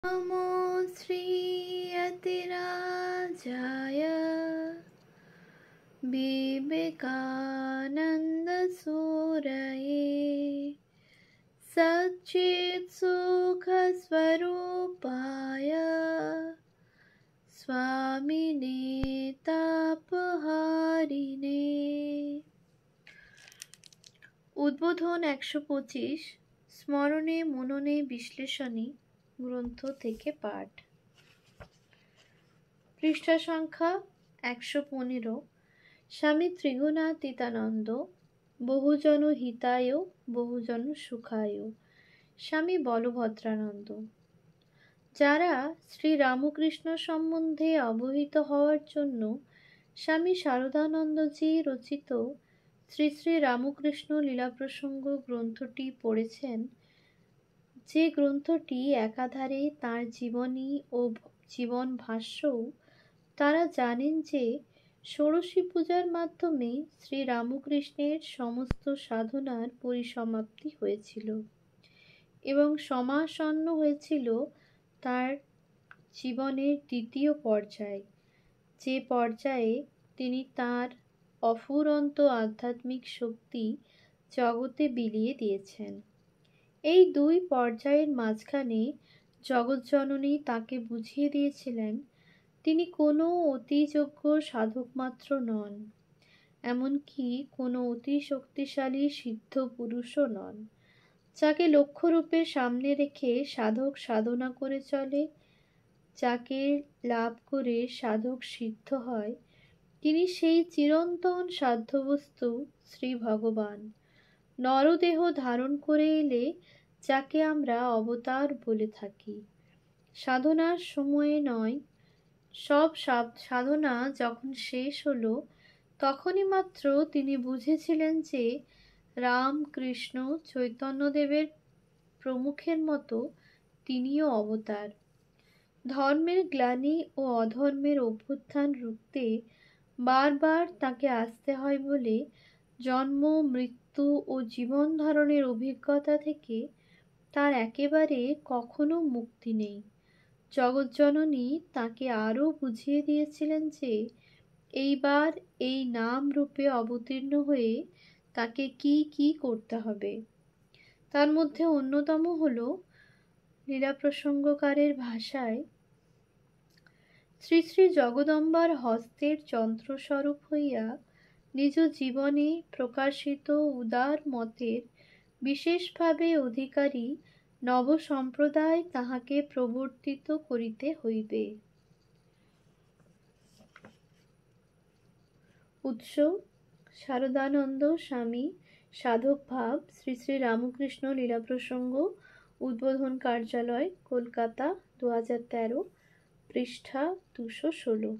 नमो श्रीयतिराजाय विवेकानन्दसूरये सच्चित्सुखस्वरूपाय स्वामिने तापहारिणे। উদ্বোধন ১২৫ স্মরণে মননে বিশ্লেষণী গ্রন্থ থেকে পাঠ। পৃষ্ঠা সংখ্যা ১১৫। স্বামী ত্রিগুণাতীতানন্দ বহুজন হিতায় বহুজন সুখায়। স্বামী বলভদ্রানন্দ। যারা শ্রী রামকৃষ্ণ সম্বন্ধে অবহিত হওয়ার জন্য স্বামী শারদানন্দজি রচিত শ্রী শ্রী রামকৃষ্ণ লীলাপ্রসঙ্গ গ্রন্থটি পড়েছেন, যে গ্রন্থটি একাধারে তাঁর জীবনী ও জীবন ভাষ্যও, তারা জানেন যে ষোড়শী পূজার মাধ্যমে শ্রী রামকৃষ্ণের সমস্ত সাধনার পরিসমাপ্তি হয়েছিল এবং সমাসন্ন হয়েছিল তার জীবনের দ্বিতীয় পর্যায়, যে পর্যায়ে তিনি তাঁর অফুরন্ত আধ্যাত্মিক শক্তি জগতে বিলিয়ে দিয়েছেন। এই দুই পর্যায়ের মাঝখানে জগৎজননী তাকে বুঝিয়ে দিয়েছিলেন তিনি কোনো অতিযোগ্য সাধকমাত্র নন, এমনকি কোনো অতি শক্তিশালী সিদ্ধ পুরুষও নন। যাকে লক্ষ্যরূপে সামনে রেখে সাধক সাধনা করে চলে, যাকে লাভ করে সাধক সিদ্ধ হয়, তিনি সেই চিরন্তন সাধ্যবস্তু শ্রী ভগবান নরদেহ ধারণ করে এলে যাকে আমরা অবতার বলে থাকি। সাধনার সময়ে নয়, সব সাধনা যখন শেষ হলো তখনই মাত্র তিনি বুঝেছিলেন যে রাম, কৃষ্ণ, চৈতন্যদেবের প্রমুখের মতো তিনিও অবতার। ধর্মের গ্লানি ও অধর্মের অভ্যুত্থান রুখতে বারবার তাকে আসতে হয় বলে জন্ম, মৃত্যু ও জীবন ধারণের অভিজ্ঞতা থেকে তার একেবারে কখনো মুক্তি নেই। জগৎজননী তাকে আরও বুঝিয়ে দিয়েছিলেন যে এইবার এই নাম রূপে অবতীর্ণ হয়ে তাকে কি কি করতে হবে। তার মধ্যে অন্যতম হল লীলাপ্রসঙ্গকারের ভাষায় শ্রী শ্রী জগদম্বার হস্তের যন্ত্রস্বরূপ হইয়া নিজ জীবনে প্রকাশিত উদার মতের বিশেষভাবে অধিকারী নবসম্প্রদায় তাহাকে প্রবর্তিত করিতে হইবে। উৎস: শারদানন্দ স্বামী সাধক ভাব শ্রী শ্রী রামকৃষ্ণ লীলাপ্রসঙ্গ, উদ্বোধন কার্যালয়, কলকাতা, 2013, পৃষ্ঠা 216।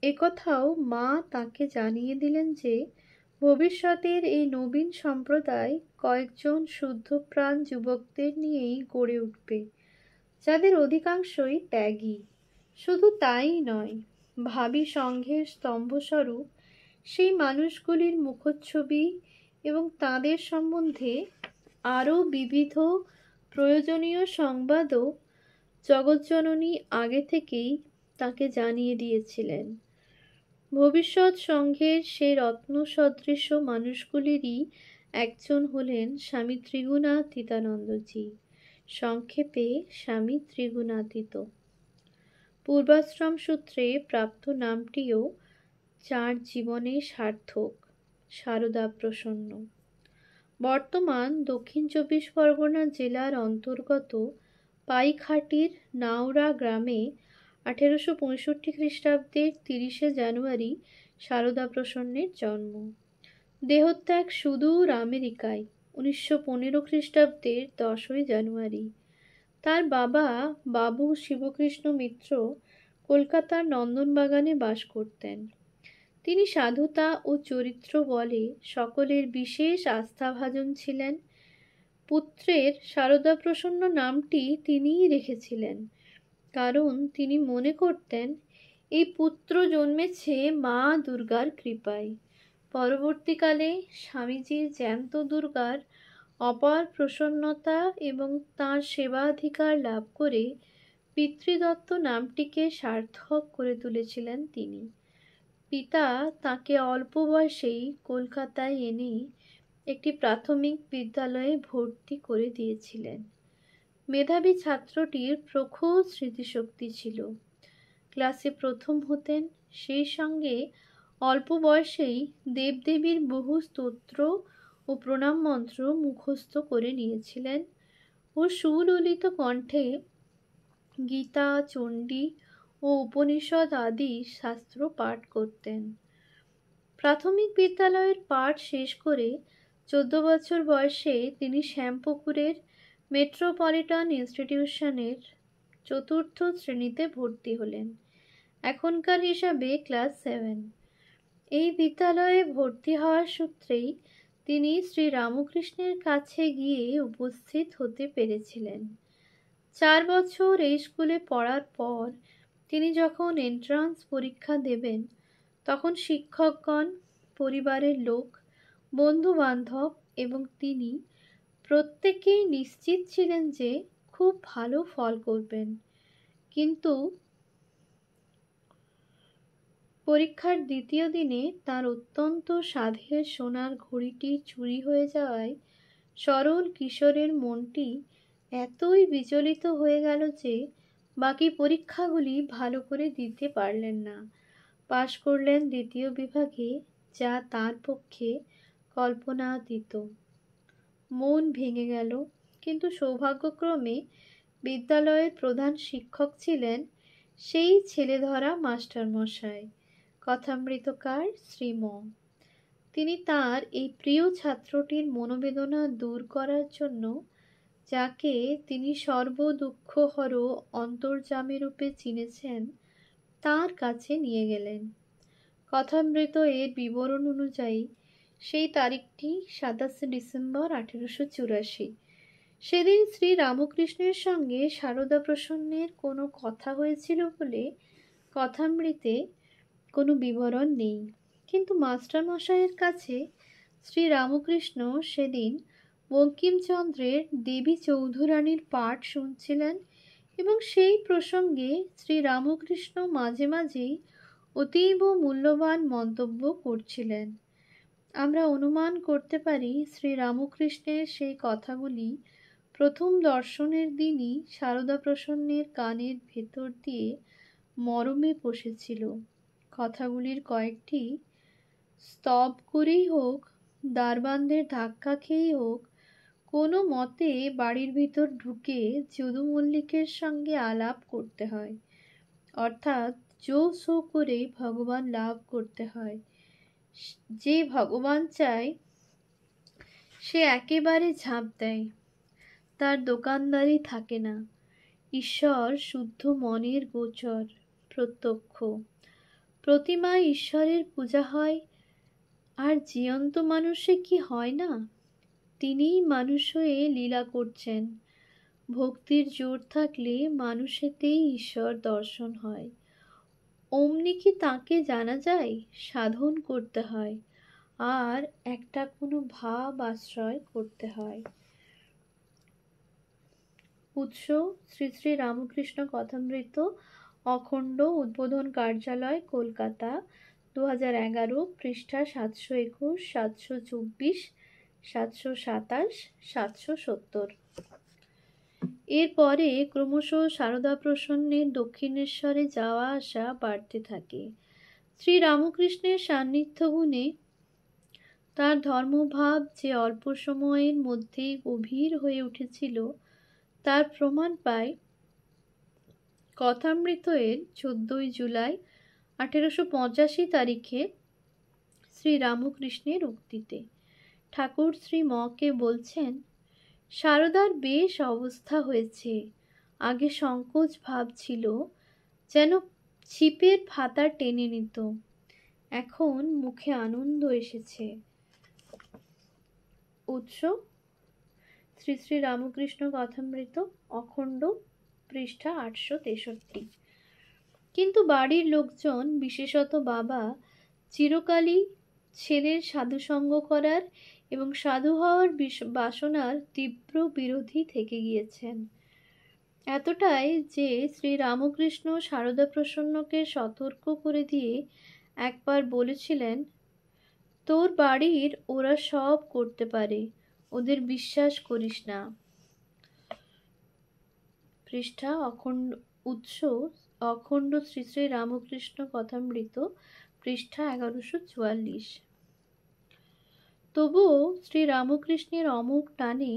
একথাও মা তাকে জানিয়ে দিলেন যে ভবিষ্যতের এই নবীন সম্প্রদায় কয়েকজন শুদ্ধপ্রাণ যুবকদের নিয়েই গড়ে উঠবে, যাদের অধিকাংশই ত্যাগী। শুধু তাই নয়, ভাবী সংঘের স্তম্ভস্বরূপ সেই মানুষগুলির মুখচ্ছবি এবং তাঁদের সম্বন্ধে আরও বিবিধ প্রয়োজনীয় সংবাদও জগৎজননী আগে থেকেই তাকে জানিয়ে দিয়েছিলেন। ভবিষ্যৎ সংঘের সেই রত্নসদৃশ মানুষগুলিরই একজন হলেন স্বামী ত্রিগুণাতীতানন্দজি, সংক্ষেপে স্বামী ত্রিগুণাতীত। পূর্বাশ্রম সূত্রে প্রাপ্ত নামটিও যার জীবনে সার্থক, সারদা প্রসন্ন। বর্তমান দক্ষিণ ২৪ পরগনা জেলার অন্তর্গত পাইকহাটির নাওড়া গ্রামে ১৮৬৫ খ্রিস্টাব্দের ৩০শে জানুয়ারি সারদা প্রসন্নের জন্ম। দেহত্যাগ সুদূর আমেরিকায় ১৯১৫ খ্রিস্টাব্দের ১০ই জানুয়ারি। তার বাবা বাবু শিবকৃষ্ণ মিত্র কলকাতার নন্দনবাগানে বাস করতেন। তিনি সাধুতা ও চরিত্র বলে সকলের বিশেষ আস্থাভাজন ছিলেন। পুত্রের সারদা প্রসন্ন নামটি তিনিই রেখেছিলেন, কারণ তিনি মনে করতেন এই পুত্র জন্মেছে মা দুর্গার কৃপায়। পরবর্তীকালে স্বামীজির জ্যান্ত দুর্গার অপার প্রসন্নতা এবং তাঁর সেবাধিকার লাভ করে পিতৃদত্ত নামটিকে সার্থক করে তুলেছিলেন তিনি। পিতা তাকে অল্প বয়সেই কলকাতায় এনে একটি প্রাথমিক বিদ্যালয়ে ভর্তি করে দিয়েছিলেন। মেধাবী ছাত্রটির প্রখর স্মৃতিশক্তি ছিল। ক্লাসে প্রথম হতেন, সেই সঙ্গে অল্প বয়সেই দেবদেবীর বহু স্তোত্র ও প্রণাম মন্ত্র মুখস্থ করে নিয়েছিলেন ও সুললিত কণ্ঠে গীতা, চণ্ডী ও উপনিষদ আদি শাস্ত্র পাঠ করতেন। প্রাথমিক বিদ্যালয়ের পাঠ শেষ করে 14 বছর বয়সে তিনি শ্যামপুকুরের মেট্রোপলিটন ইনস্টিটিউশনের 4র্থ শ্রেণীতে ভর্তি হলেন, এখনকার হিসাবে ক্লাস 7। এই বিদ্যালয়ে ভর্তি হওয়ার সূত্রেই তিনি শ্রী রামকৃষ্ণের কাছে গিয়ে উপস্থিত হতে পেরেছিলেন। 4 বছর এই স্কুলে পড়ার পর তিনি যখন এন্ট্রান্স পরীক্ষা দেবেন, তখন শিক্ষকগণ, পরিবারের লোক, বন্ধু বান্ধব এবং তিনি প্রত্যেকেই নিশ্চিত ছিলেন যে খুব ভালো ফল করবেন। কিন্তু পরীক্ষার দ্বিতীয় দিনে তার অত্যন্ত সাধের সোনার ঘড়িটি চুরি হয়ে যাওয়ায় সরল কিশোরের মনটি এতই বিচলিত হয়ে গেল যে বাকি পরীক্ষাগুলি ভালো করে দিতে পারলেন না। পাশ করলেন দ্বিতীয় বিভাগে, যা তার পক্ষে কল্পনাতীত। মন ভেঙে গেল, কিন্তু সৌভাগ্যক্রমে বিদ্যালয়ের প্রধান শিক্ষক ছিলেন সেই ছেলেধরা মাস্টারমশাই, কথামৃতকার শ্রীম। তিনি তার এই প্রিয় ছাত্রটির মনোবেদনা দূর করার জন্য, যাকে তিনি সর্বদুঃখহর অন্তর্যামী রূপে চিনেছেন, তার কাছে নিয়ে গেলেন। কথামৃত এর বিবরণ অনুযায়ী সেই তারিখটি 27 ডিসেম্বর 1884। সেদিন শ্রী রামকৃষ্ণের সঙ্গে সারদা প্রসন্নের কোনো কথা হয়েছিল বলে কথামৃতে কোনো বিবরণ নেই, কিন্তু মাস্টারমশাইয়ের কাছে শ্রী রামকৃষ্ণ সেদিন বঙ্কিমচন্দ্রের দেবী চৌধুরানীর পাঠ শুনছিলেন এবং সেই প্রসঙ্গে শ্রী রামকৃষ্ণ মাঝে মাঝেই অতীব মূল্যবান মন্তব্য করছিলেন। আমরা অনুমান করতে পারি শ্রী রামকৃষ্ণের সেই কথাগুলি প্রথম দর্শনের দিনই সারদা প্রসন্নের কানের ভেতর দিয়ে মরমে বসেছিল। কথাগুলির কয়েকটি স্তব করেই হোক, দ্বারবন্ধের ধাক্কা খেয়েই হোক, কোনো মতে বাড়ির ভিতর ঢুকে যদু মল্লিকের সঙ্গে আলাপ করতে হয়, অর্থাৎ জো সো করে ভগবান লাভ করতে হয়। যে ভগবান চায় সে একেবারে ঝাঁপ দেয়, তার দোকানদারি থাকে না। ঈশ্বর শুদ্ধ মনের গোচর, প্রত্যক্ষ। প্রতিমায় ঈশ্বরের পূজা হয়, আর জীবন্ত মানুষে কি হয় না? তিনিই মানুষ হয়ে লীলা করছেন। ভক্তির জোর থাকলে মানুষেতেই ঈশ্বর দর্শন হয়। অমনি কি তাকে জানা যায়? সাধন করতে হয়, আর একটা কোনো ভাব আশ্রয় করতে হয়। উৎস: শ্রী শ্রী রামকৃষ্ণ কথামৃত, অখণ্ড উদ্বোধন কার্যালয়, কলকাতা, 2011, পৃষ্ঠা 721, 724, 727, 770। এরপরে ক্রমশ সারদা প্রসন্নের দক্ষিণেশ্বরে যাওয়া আসা বাড়তে থাকে। শ্রী রামকৃষ্ণের সান্নিধ্য গুণে তার ধর্মভাব যে অল্প সময়ের মধ্যেই গভীর হয়ে উঠেছিল, তার প্রমাণ পায় কথামৃত এর 14 জুলাই 1885 তারিখে শ্রী রামকৃষ্ণের উক্তিতে। ঠাকুর শ্রী ম-কে বলছেন, সারদার বেশ অবস্থা হয়েছে। আগে সংকোচ ভাব ছিল, যেন ছিপের ফাতা টেনে নিত, এখন মুখে আনন্দ এসেছে। উৎস: শ্রী শ্রী রামকৃষ্ণ কথামৃত, অখণ্ড, পৃষ্ঠা 863। কিন্তু বাড়ির লোকজন, বিশেষত বাবা, চিরকালই ছেলের সাধুসঙ্গ করার এবং সাধু হওয়ার বাসনার তীব্র বিরোধী থেকে গিয়েছেন। এতটাই যে শ্রী রামকৃষ্ণ সারদা প্রসন্নকে সতর্ক করে দিয়ে একবার বলেছিলেন, তোর বাড়ির ওরা সব করতে পারে, ওদের বিশ্বাস করিস না। পৃষ্ঠা উৎস অখণ্ড শ্রী শ্রী রামকৃষ্ণ কথামৃত, পৃষ্ঠা 1144। তবুও শ্রী রামকৃষ্ণের অমুক টানে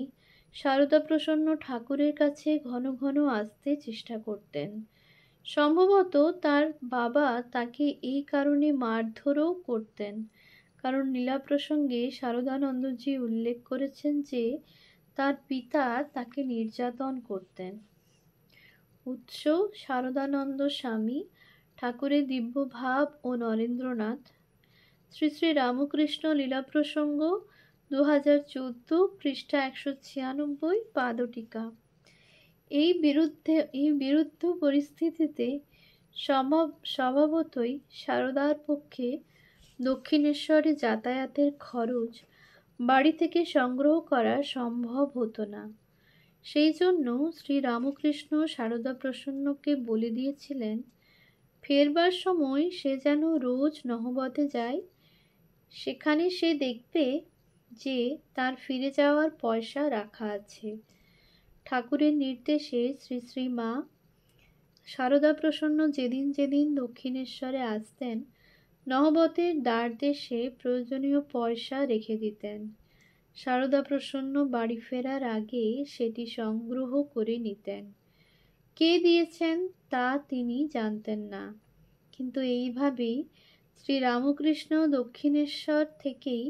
সারদা প্রসন্ন ঠাকুরের কাছে ঘন ঘন আসতে চেষ্টা করতেন। সম্ভবত তার বাবা তাকে এই কারণে মারধরও করতেন, কারণ লীলা প্রসঙ্গে শারদানন্দজি উল্লেখ করেছেন যে তার পিতা তাকে নির্যাতন করতেন। উৎস শারদানন্দ স্বামী, ঠাকুরের দিব্য ভাব ও নরেন্দ্রনাথ, শ্রী শ্রী রামকৃষ্ণ লীলা প্রসঙ্গ, 2014, পৃষ্ঠা 196, পাদটিকা। এই বিরুদ্ধ পরিস্থিতিতে স্বভাবতই সারদার পক্ষে দক্ষিণেশ্বরে যাতায়াতের খরচ বাড়ি থেকে সংগ্রহ করা সম্ভব হতো না। সেই জন্য শ্রী রামকৃষ্ণ সারদা প্রসন্নকে বলে দিয়েছিলেন, ফেরবার সময় সে যেন রোজ নহবতে যায়, সেখানে সে দেখবে যে তার ফিরে যাওয়ার পয়সা রাখা আছে। ঠাকুরের নির্দেশে শ্রী শ্রী মা সারদা প্রসন্ন যেদিন যেদিন দক্ষিণেশ্বরে আসতেন, নহবতের দ্বারদেশে প্রয়োজনীয় পয়সা রেখে দিতেন। সারদা প্রসন্ন বাড়ি ফেরার আগে সেটি সংগ্রহ করে নিতেন। কে দিয়েছেন তা তিনি জানতেন না, কিন্তু এইভাবেই শ্রী রামকৃষ্ণ দক্ষিণেশ্বর থেকেই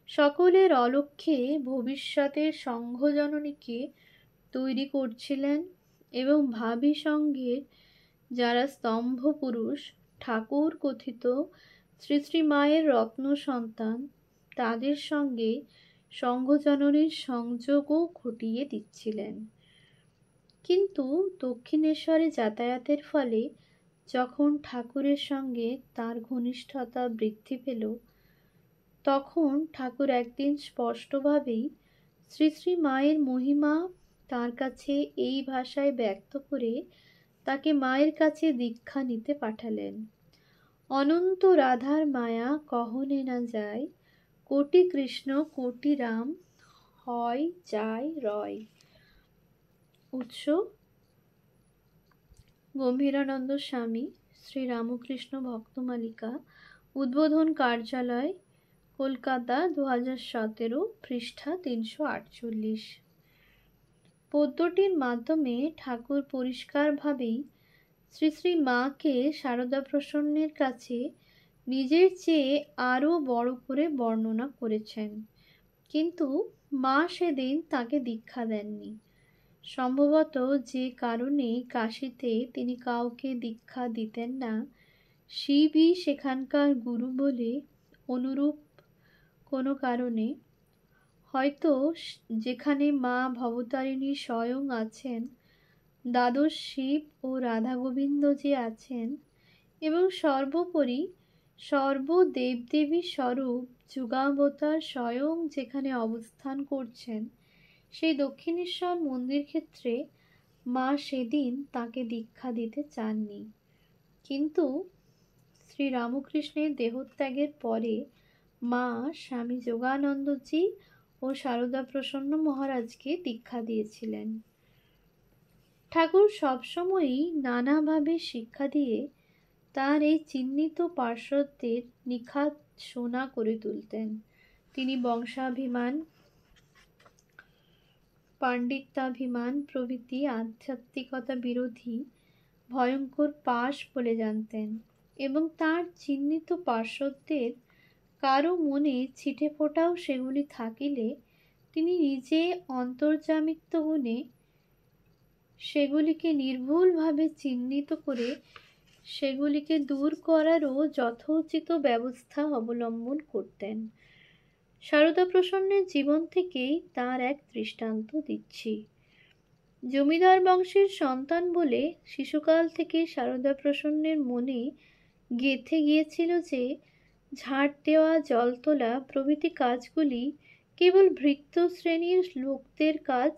সকলের অলক্ষ্যে ভবিষ্যতের সংঘজননীকে তৈরি করছিলেন এবং ভাবী সঙ্ঘের যারা স্তম্ভ পুরুষ, ঠাকুর কথিত শ্রী শ্রী মায়ের রত্ন সন্তান, তাদের সঙ্গে সংঘজননীর সংযোগও ঘটিয়ে দিচ্ছিলেন। কিন্তু দক্ষিণেশ্বরে যাতায়াতের ফলে যখন ঠাকুরের সঙ্গে তার ঘনিষ্ঠতা বৃদ্ধি পেল, তখন ঠাকুর একদিন স্পষ্টভাবেই শ্রী শ্রী মায়ের মহিমা তার কাছে এই ভাষায় ব্যক্ত করে তাকে মায়ের কাছে দীক্ষা নিতে পাঠালেন। অনন্ত রাধার মায়া কহনে না যায়, কোটি কৃষ্ণ কোটি রাম, হয় যায় রয়। উৎস গম্ভীরানন্দ স্বামী, শ্রী রামকৃষ্ণ ভক্তমালিকা, উদ্বোধন কার্যালয়, কলকাতা, 2017, পৃষ্ঠা 348। পদ্যটির মাধ্যমে ঠাকুর পরিষ্কারভাবেই শ্রী শ্রী মাকে সারদা প্রসন্নের কাছে নিজের চেয়ে আরও বড় করে বর্ণনা করেছেন, কিন্তু মা সেদিন তাকে দীক্ষা দেননি। সম্ভবত যে কারণে কাশীতে তিনি কাউকে দীক্ষা দিতেন না, শিবই সেখানকার গুরু বলে অনুরূপ কোনো কারণে, হয়তো যেখানে মা ভবতারিণী স্বয়ং আছেন, দ্বাদশ শিব ও রাধা গোবিন্দ যে আছেন, এবং সর্বোপরি সর্বদেবদেবী স্বরূপ যুগাবতার স্বয়ং যেখানে অবস্থান করছেন, সেই দক্ষিণেশ্বর মন্দির ক্ষেত্রে মা সেদিন তাকে দীক্ষা দিতে চাননি। কিন্তু শ্রী রামকৃষ্ণের দেহত্যাগের পরে মা স্বামী যোগানন্দজি ও সারদা প্রসন্ন মহারাজকে দীক্ষা দিয়েছিলেন। ঠাকুর সবসময়ই নানাভাবে শিক্ষা দিয়ে তার এই চিহ্নিত পার্শ্বদের নিখাত সোনা করে তুলতেন। তিনি বংশাভিমান, পাণ্ডিত্যাভিমান প্রভৃতি আধ্যাত্মিকতা বিরোধী ভয়ঙ্কর পাশ বলে জানতেন, এবং তার চিহ্নিত পার্শ্বদের কারো মনে ছিটে ফোটাও সেগুলি থাকিলে তিনি নিজে অন্তর্যামিত্ব গুণে সেগুলিকে নির্ভুলভাবে চিহ্নিত করে সেগুলিকে দূর করারও যথোচিত ব্যবস্থা অবলম্বন করতেন। সারদা প্রসন্নের জীবন থেকেই তার এক দৃষ্টান্ত দিচ্ছি। জমিদার বংশের সন্তান বলে শিশুকাল থেকে সারদা প্রসন্নের মনে গেঁথে গিয়েছিল যে ঝাড় দেওয়া, জল তোলা প্রভৃতি কাজগুলি কেবল ভৃত্য শ্রেণীর লোকদের কাজ,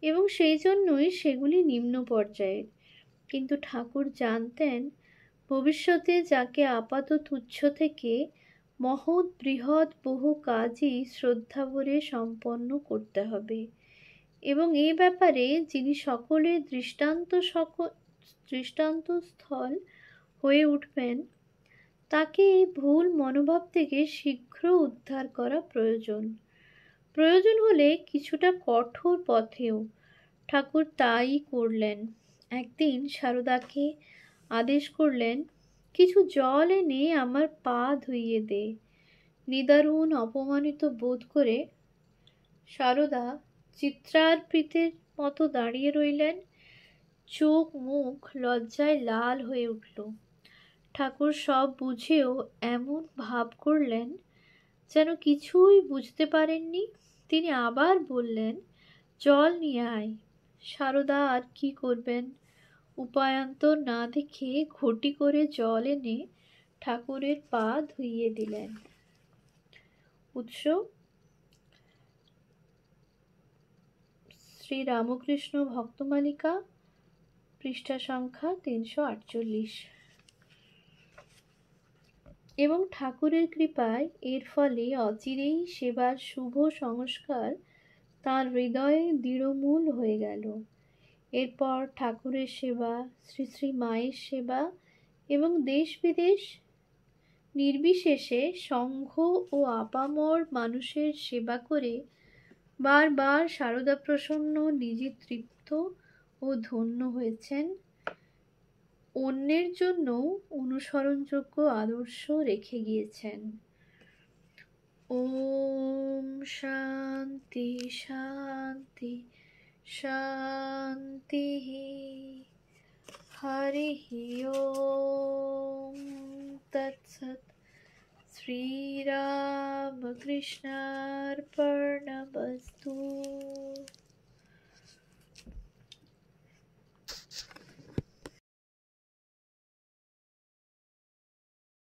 এবং সেই জন্যই সেগুলি নিম্ন পর্যায়ের। কিন্তু ঠাকুর জানতেন ভবিষ্যতে যাকে আপাত তুচ্ছ থেকে মহৎ বৃহৎ বহু কাজই শ্রদ্ধাভরে সম্পন্ন করতে হবে, এবং এ ব্যাপারে যিনি সকলের দৃষ্টান্তস্থল হয়ে উঠবেন, তাকে এই ভুল মনোভাব থেকে শীঘ্র উদ্ধার করা প্রয়োজন। প্রয়োজন হলে কিছুটা কঠোর পথেও। ঠাকুর তাই করলেন। একদিন সারদাকে আদেশ করলেন, কিছু জল এনে আমার পা ধুইয়ে দে। নিদারুণ অপমানিত বোধ করে সারদা চিত্রার্পিতের মতো দাঁড়িয়ে রইলেন। চোখ মুখ লজ্জায় লাল হয়ে উঠল। ঠাকুর সব বুঝেও এমন ভাব করলেন যেন কিছুই বুঝতে পারেননি। তিনি আবার বললেন, জল নিয়ে আয়। সারদা আর কি করবেন, উপায়ান্তর না দেখে ঘটি করে জল এনে ঠাকুরের পা ধুইয়ে দিলেন। উৎস: শ্রী রামকৃষ্ণ ভক্তমালিকা, পৃষ্ঠা সংখ্যা 348। এবং ঠাকুরের কৃপায় এর ফলে অচিরেই সেবার শুভ সংস্কার তাঁর হৃদয়ে দৃঢ়মূল হয়ে গেল। এরপর ঠাকুরের সেবা, শ্রী শ্রী মায়ের সেবা এবং দেশ বিদেশ নির্বিশেষে সংঘ ও আপামর মানুষের সেবা করে বারবার সারদা প্রসন্ন, নিজে তৃপ্ত ও ধন্য হয়েছেন। অন্যের জন্য অনুসরণযোগ্য আদর্শ রেখে গিয়েছেন। ওম শান্তি শান্তি শান্তি। হরি ওম তৎসৎ। শ্রীরামকৃষ্ণার্পণমস্তু।